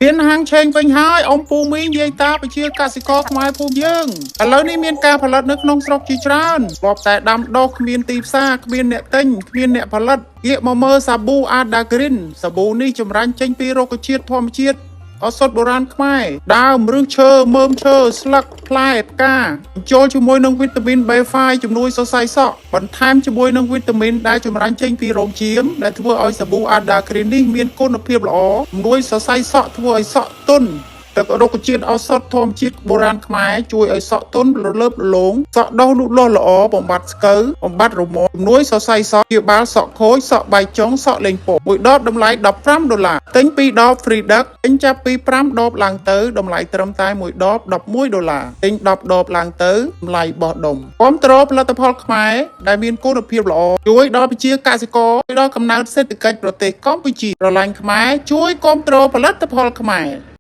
មានហាងឆេងវិញហើយអ៊ំពូមីងយាយតាប្រជាកសិករខ្មែរភូមិយើងឥឡូវនេះមានការផលិតនៅក្នុងស្រុកជាច្រើនធ្លាប់តែដាំដុះគ្មានទីផ្សារគ្មានអ្នកទិញគ្មានអ្នកផលិតងាកមកមើលសាប៊ូអាដាក្រីនសាប៊ូនេះចម្រាញ់ចេញពីរុក្ខជាតិធម្មជាតិឱសថបុរាណខ្មែរដើមឫសឈើមើមឈើស្លឹកផ្លែផ្កាបញ្ចូលជាមួយនឹងវីតាមីន B5 ជំនួយសរសៃសក់បន្ថែមជាមួយនឹងវីតាមីនដែលចម្រាញ់ចេញពីរោងចៀមដែលធ្វើឲ្យសាប៊ូអាដាក្រីននេះមានគុណភាពល្អជំនួយសរសៃសក់ធ្វើឲ្យសក់ទន់ទឹករុក្ខជាតិឱសថធម្មជាតិបុរាណខ្មែរជួយឲ្យសក់ទន់រលើបរលោងសក់ដុះលូតលាស់ល្អបំបត្តិស្កូវបំបត្តិរមាស់ជំនួយសរសៃសក់ព្យាបាលសក់ខូចសក់បែកចុងសក់លេងពកមួយដបតម្លៃ$15ទិញ2ដប free ដឹកទិញចាប់ពី5ដបឡើងទៅតម្លៃត្រឹមតែ1ដប$11ទិញ10ដបឡើងទៅតម្លៃបោះដុំគាំទ្រផលិតផលខ្មែរដែលមានគុណភាពល្អជួយដល់ប្រជាកសិករជួយដល់កំណើនសេដ្ឋកិច្ចប្រទេសកម្ពុជាស្រឡាញ់ខ្មែរជួយគាំទ្រផលិតផលខ្មែរ